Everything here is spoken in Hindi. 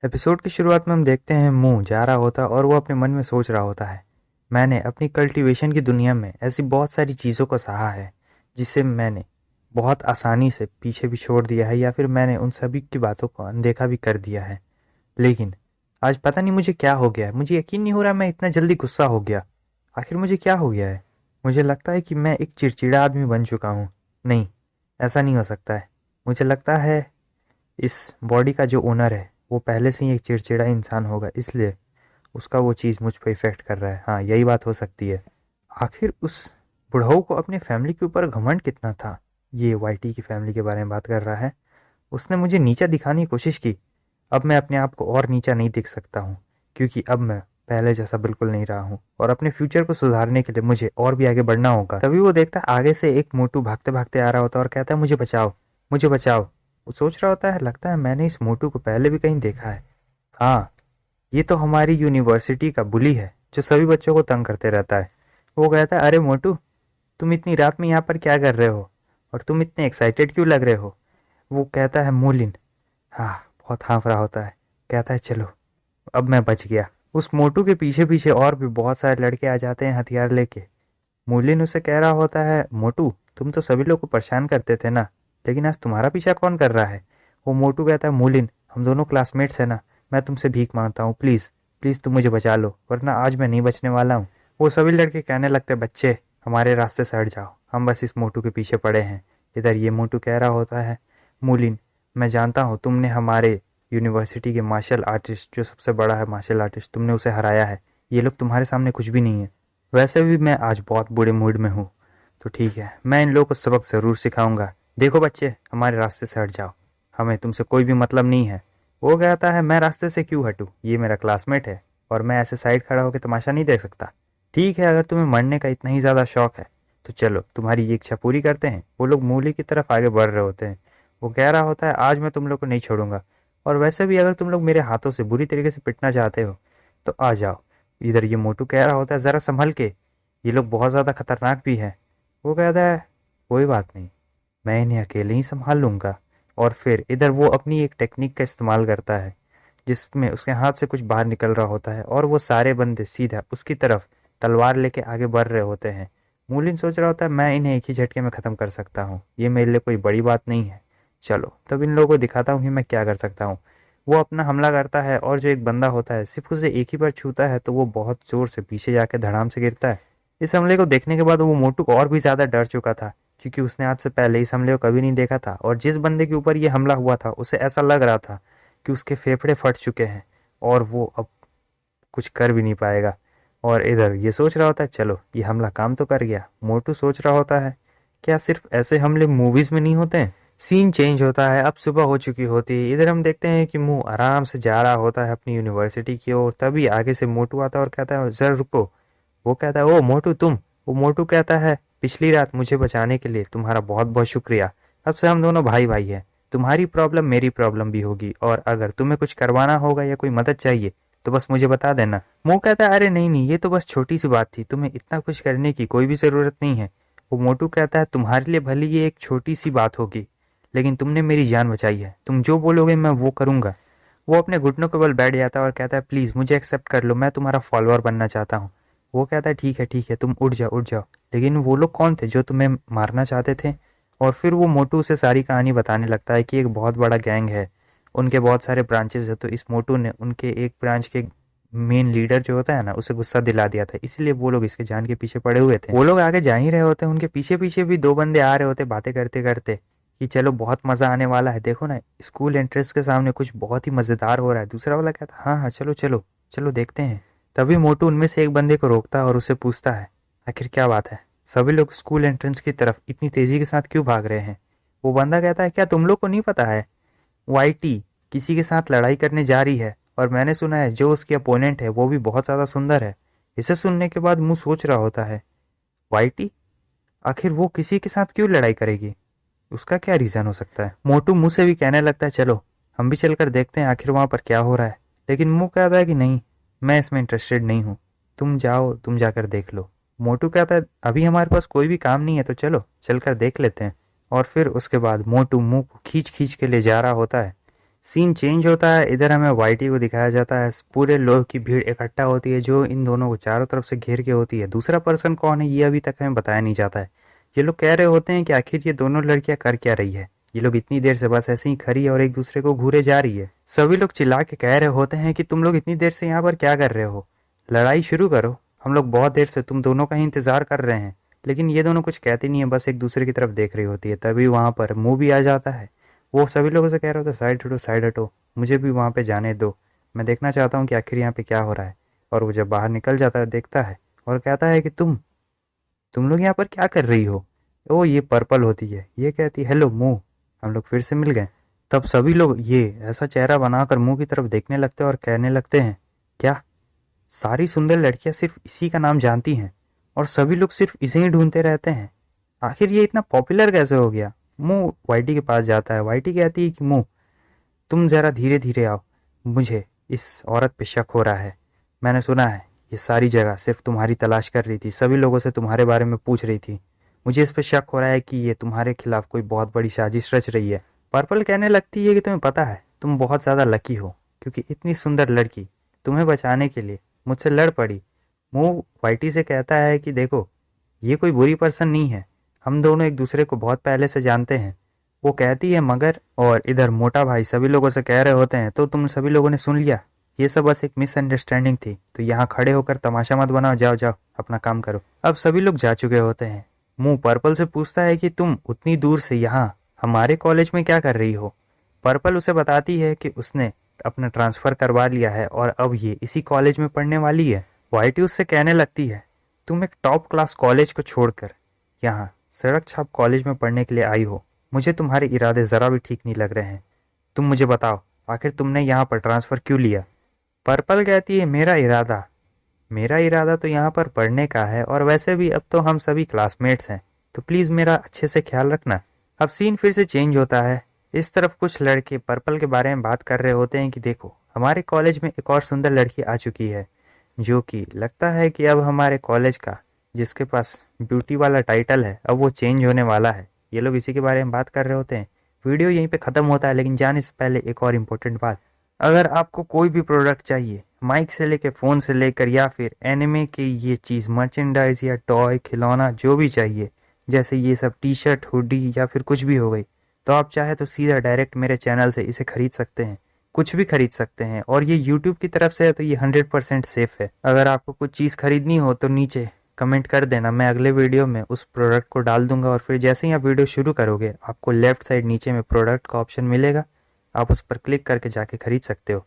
एपिसोड की शुरुआत में हम देखते हैं मुंह जा रहा होता है और वो अपने मन में सोच रहा होता है, मैंने अपनी कल्टीवेशन की दुनिया में ऐसी बहुत सारी चीज़ों को सहा है जिसे मैंने बहुत आसानी से पीछे भी छोड़ दिया है या फिर मैंने उन सभी की बातों को अनदेखा भी कर दिया है। लेकिन आज पता नहीं मुझे क्या हो गया है, मुझे यकीन नहीं हो रहा मैं इतना जल्दी गुस्सा हो गया। आखिर मुझे क्या हो गया है? मुझे लगता है कि मैं एक चिड़चिड़ा आदमी बन चुका हूँ। नहीं, ऐसा नहीं हो सकता है। मुझे लगता है इस बॉडी का जो ओनर है वो पहले से ही एक चिड़चिड़ा इंसान होगा, इसलिए उसका वो चीज़ मुझ पर इफ़ेक्ट कर रहा है। हाँ, यही बात हो सकती है। आखिर उस बुढ़ऊ को अपने फैमिली के ऊपर घमंड कितना था। ये वाईटी की फैमिली के बारे में बात कर रहा है। उसने मुझे नीचा दिखाने की कोशिश की। अब मैं अपने आप को और नीचा नहीं दिख सकता हूँ, क्योंकि अब मैं पहले जैसा बिल्कुल नहीं रहा हूँ और अपने फ्यूचर को सुधारने के लिए मुझे और भी आगे बढ़ना होगा। तभी वो देखता है आगे से एक मोटू भागते भागते आ रहा होता है और कहता है मुझे बचाओ, मुझे बचाओ। वो सोच रहा होता है लगता है मैंने इस मोटू को पहले भी कहीं देखा है। हाँ, ये तो हमारी यूनिवर्सिटी का बुली है जो सभी बच्चों को तंग करते रहता है। वो कहता है अरे मोटू, तुम इतनी रात में यहाँ पर क्या कर रहे हो और तुम इतने एक्साइटेड क्यों लग रहे हो? वो कहता है मूलिन। हाँ, बहुत हाँफ रहा होता है। कहता है चलो, अब मैं बच गया। उस मोटू के पीछे पीछे और भी बहुत सारे लड़के आ जाते हैं हथियार लेके। मूलिन उसे कह रहा होता है मोटू, तुम तो सभी लोग को परेशान करते थे ना, लेकिन आज तुम्हारा पीछा कौन कर रहा है? वो मोटू कहता है मूलिन, हम दोनों क्लासमेट्स हैं ना, मैं तुमसे भीख मांगता हूँ, प्लीज़ प्लीज़ तुम मुझे बचा लो, वरना आज मैं नहीं बचने वाला हूँ। वो सभी लड़के कहने लगते बच्चे हमारे रास्ते से हट जाओ, हम बस इस मोटू के पीछे पड़े हैं। इधर ये मोटू कह रहा होता है मूलिन, मैं जानता हूँ तुमने हमारे यूनिवर्सिटी के मार्शल आर्टिस्ट, जो सबसे बड़ा है मार्शल आर्टिस्ट, तुमने उसे हराया है। ये लोग तुम्हारे सामने कुछ भी नहीं है। वैसे भी मैं आज बहुत बुरे मूड में हूँ, तो ठीक है, मैं इन लोगों को सबक ज़रूर सिखाऊंगा। देखो बच्चे, हमारे रास्ते से हट जाओ, हमें तुमसे कोई भी मतलब नहीं है। वो कहता है मैं रास्ते से क्यों हटूँ, ये मेरा क्लासमेट है और मैं ऐसे साइड खड़ा होकर तमाशा नहीं देख सकता। ठीक है, अगर तुम्हें मरने का इतना ही ज़्यादा शौक है तो चलो तुम्हारी ये इच्छा पूरी करते हैं। वो लोग मूली की तरफ आगे बढ़ रहे होते हैं। वो कह रहा होता है आज मैं तुम लोग को नहीं छोड़ूंगा, और वैसे भी अगर तुम लोग मेरे हाथों से बुरी तरीके से पिटना चाहते हो तो आ जाओ। इधर ये मोटू कह रहा होता है ज़रा संभल के, ये लोग बहुत ज़्यादा खतरनाक भी है। वो कहता है कोई बात नहीं, मैं इन्हें अकेले ही संभाल लूँगा। और फिर इधर वो अपनी एक टेक्निक का इस्तेमाल करता है जिसमें उसके हाथ से कुछ बाहर निकल रहा होता है और वो सारे बंदे सीधा उसकी तरफ तलवार लेके आगे बढ़ रहे होते हैं। मूलिन सोच रहा होता है मैं इन्हें एक ही झटके में ख़त्म कर सकता हूँ, ये मेरे लिए कोई बड़ी बात नहीं है। चलो तब इन लोगों को दिखाता हूँ कि मैं क्या कर सकता हूँ। वो अपना हमला करता है और जो एक बंदा होता है सिर्फ उसे एक ही बार छूता है तो वो बहुत ज़ोर से पीछे जाके धड़ाम से गिरता है। इस हमले को देखने के बाद वो मोटू को और भी ज़्यादा डर चुका था, क्योंकि उसने आज से पहले इस हमले को कभी नहीं देखा था और जिस बंदे के ऊपर ये हमला हुआ था उसे ऐसा लग रहा था कि उसके फेफड़े फट चुके हैं और वो अब कुछ कर भी नहीं पाएगा। और इधर ये सोच रहा होता है चलो ये हमला काम तो कर गया। मोटू सोच रहा होता है क्या सिर्फ ऐसे हमले मूवीज में नहीं होते हैं? सीन चेंज होता है, अब सुबह हो चुकी होती है। इधर हम देखते हैं कि मुंह आराम से जा रहा होता है अपनी यूनिवर्सिटी की ओर, तभी आगे से मोटू आता है और कहता है जरा रुको। वो कहता है ओ मोटू तुम। वो मोटू कहता है पिछली रात मुझे बचाने के लिए तुम्हारा बहुत बहुत शुक्रिया, अब से हम दोनों भाई भाई हैं। तुम्हारी प्रॉब्लम मेरी प्रॉब्लम भी होगी, और अगर तुम्हें कुछ करवाना होगा या कोई मदद चाहिए तो बस मुझे बता देना। मुंह कहता है अरे नहीं नहीं, ये तो बस छोटी सी बात थी, तुम्हें इतना कुछ करने की कोई भी ज़रूरत नहीं है। वो मोटू कहता है तुम्हारे लिए भले ये एक छोटी सी बात होगी, लेकिन तुमने मेरी जान बचाई है, तुम जो बोलोगे मैं वो करूँगा। वो अपने घुटनों के बल बैठ जाता है और कहता है प्लीज़ मुझे एक्सेप्ट कर लो, मैं तुम्हारा फॉलोअर बनना चाहता हूँ। वो कहता है ठीक है तुम उठ जाओ उठ जाओ। लेकिन वो लोग कौन थे जो तुम्हें मारना चाहते थे? और फिर वो मोटू उसे सारी कहानी बताने लगता है कि एक बहुत बड़ा गैंग है, उनके बहुत सारे ब्रांचेस है, तो इस मोटू ने उनके एक ब्रांच के मेन लीडर जो होता है ना उसे गुस्सा दिला दिया था, इसलिए वो लोग इसके जान के पीछे पड़े हुए थे। वो लोग आगे जा ही रहे होते हैं, उनके पीछे पीछे भी दो बंदे आ रहे होते बातें करते करते कि चलो बहुत मज़ा आने वाला है, देखो ना स्कूल एंट्रेंस के सामने कुछ बहुत ही मज़ेदार हो रहा है। दूसरा वाला कहता हाँ हाँ चलो चलो चलो देखते हैं। तभी मोटू उनमें से एक बंदे को रोकता है और उससे पूछता है आखिर क्या बात है, सभी लोग स्कूल एंट्रेंस की तरफ इतनी तेज़ी के साथ क्यों भाग रहे हैं? वो बंदा कहता है क्या तुम लोग को नहीं पता है, वाईटी किसी के साथ लड़ाई करने जा रही है और मैंने सुना है जो उसकी अपोनेंट है वो भी बहुत ज़्यादा सुंदर है। इसे सुनने के बाद मुंह सोच रहा होता है वाईटी, आखिर वो किसी के साथ क्यों लड़ाई करेगी, उसका क्या रीज़न हो सकता है? मोटू मुंह से भी कहने लगता है चलो हम भी चलकर देखते हैं आखिर वहाँ पर क्या हो रहा है। लेकिन मुंह कहता है कि नहीं, मैं इसमें इंटरेस्टेड नहीं हूँ, तुम जाओ तुम जाकर देख लो। मोटू कहता है अभी हमारे पास कोई भी काम नहीं है तो चलो चलकर देख लेते हैं। और फिर उसके बाद मोटू मुंह को खींच खींच के ले जा रहा होता है सीन चेंज होता है। इधर हमें वाइटी को दिखाया जाता है। पूरे लोग की भीड़ इकट्ठा होती है जो इन दोनों को चारों तरफ से घेर के होती है। दूसरा पर्सन कौन है ये अभी तक हमें बताया नहीं जाता है। ये लोग कह रहे होते हैं कि आखिर ये दोनों लड़कियां कर क्या रही है। ये लोग इतनी देर से बस ऐसे ही खड़ी और एक दूसरे को घूरे जा रही है। सभी लोग चिल्ला के कह रहे होते हैं कि तुम लोग इतनी देर से यहाँ पर क्या कर रहे हो, लड़ाई शुरू करो, हम लोग बहुत देर से तुम दोनों का ही इंतजार कर रहे हैं। लेकिन ये दोनों कुछ कहते नहीं है, बस एक दूसरे की तरफ देख रही होती है। तभी वहां पर मुंह भी आ जाता है। वो सभी लोगों से कह रहा होता है साइड हटो साइड हटो, मुझे भी वहाँ पे जाने दो, मैं देखना चाहता हूँ कि आखिर यहाँ पे क्या हो रहा है। और वो जब बाहर निकल जाता है देखता है और कहता है कि तुम लोग यहाँ पर क्या कर रही हो। ओ ये पर्पल होती है, ये कहती है हेलो मुंह, हम लोग फिर से मिल गए। तब सभी लोग ये ऐसा चेहरा बनाकर मुंह की तरफ देखने लगते हैं और कहने लगते हैं क्या सारी सुंदर लड़कियां सिर्फ इसी का नाम जानती हैं और सभी लोग सिर्फ इसे ही ढूंढते रहते हैं, आखिर ये इतना पॉपुलर कैसे हो गया। मुंह वाइटी के पास जाता है। वाइटी कहती है कि मुंह तुम ज़रा धीरे धीरे आओ, मुझे इस औरत पे शक हो रहा है। मैंने सुना है ये सारी जगह सिर्फ तुम्हारी तलाश कर रही थी, सभी लोगों से तुम्हारे बारे में पूछ रही थी। मुझे इस पे शक हो रहा है कि ये तुम्हारे खिलाफ कोई बहुत बड़ी साजिश रच रही है। पर्पल कहने लगती है कि तुम्हें पता है तुम बहुत ज़्यादा लकी हो क्योंकि इतनी सुंदर लड़की तुम्हें बचाने के लिए मुझसे लड़ पड़ी। मुंह वाइटी से कहता है कि देखो ये कोई बुरी पर्सन नहीं है, हम दोनों एक दूसरे को बहुत पहले से जानते हैं। वो कहती है मगर, और इधर मोटा भाई सभी लोगों से कह रहे होते हैं तो तुम सभी लोगों ने सुन लिया, ये सब बस एक मिसअंडरस्टैंडिंग थी, तो यहाँ खड़े होकर तमाशा मत बनाओ, जाओ जाओ अपना काम करो। अब सभी लोग जा चुके होते हैं। मुंह पर्पल से पूछता है कि तुम उतनी दूर से यहाँ हमारे कॉलेज में क्या कर रही हो। पर्पल उसे बताती है कि उसने अपना ट्रांसफ़र करवा लिया है और अब ये इसी कॉलेज में पढ़ने वाली है। वाइटी उससे कहने लगती है तुम एक टॉप क्लास कॉलेज को छोड़कर यहाँ सड़क छाप कॉलेज में पढ़ने के लिए आई हो, मुझे तुम्हारे इरादे ज़रा भी ठीक नहीं लग रहे हैं। तुम मुझे बताओ आखिर तुमने यहाँ पर ट्रांसफ़र क्यों लिया। पर्पल कहती है मेरा इरादा तो यहाँ पर पढ़ने का है और वैसे भी अब तो हम सभी क्लासमेट्स हैं, तो प्लीज़ मेरा अच्छे से ख्याल रखना। अब सीन फिर से चेंज होता है। इस तरफ कुछ लड़के पर्पल के बारे में बात कर रहे होते हैं कि देखो हमारे कॉलेज में एक और सुंदर लड़की आ चुकी है जो कि लगता है कि अब हमारे कॉलेज का जिसके पास ब्यूटी वाला टाइटल है अब वो चेंज होने वाला है। ये लोग इसी के बारे में बात कर रहे होते हैं। वीडियो यहीं पे ख़त्म होता है, लेकिन जाने से पहले एक और इम्पोर्टेंट बात, अगर आपको कोई भी प्रोडक्ट चाहिए, माइक से लेकर फ़ोन से लेकर या फिर एनिमे की ये चीज़ मर्चेंडाइज या टॉय खिलौना जो भी चाहिए, जैसे ये सब टी शर्ट हुडी या फिर कुछ भी हो गई, तो आप चाहे तो सीधा डायरेक्ट मेरे चैनल से इसे खरीद सकते हैं, कुछ भी खरीद सकते हैं। और ये यूट्यूब की तरफ से है तो ये 100% सेफ़ है। अगर आपको कुछ चीज़ खरीदनी हो तो नीचे कमेंट कर देना, मैं अगले वीडियो में उस प्रोडक्ट को डाल दूंगा। और फिर जैसे ही आप वीडियो शुरू करोगे आपको लेफ्ट साइड नीचे में प्रोडक्ट का ऑप्शन मिलेगा, आप उस पर क्लिक करके जाके खरीद सकते हो।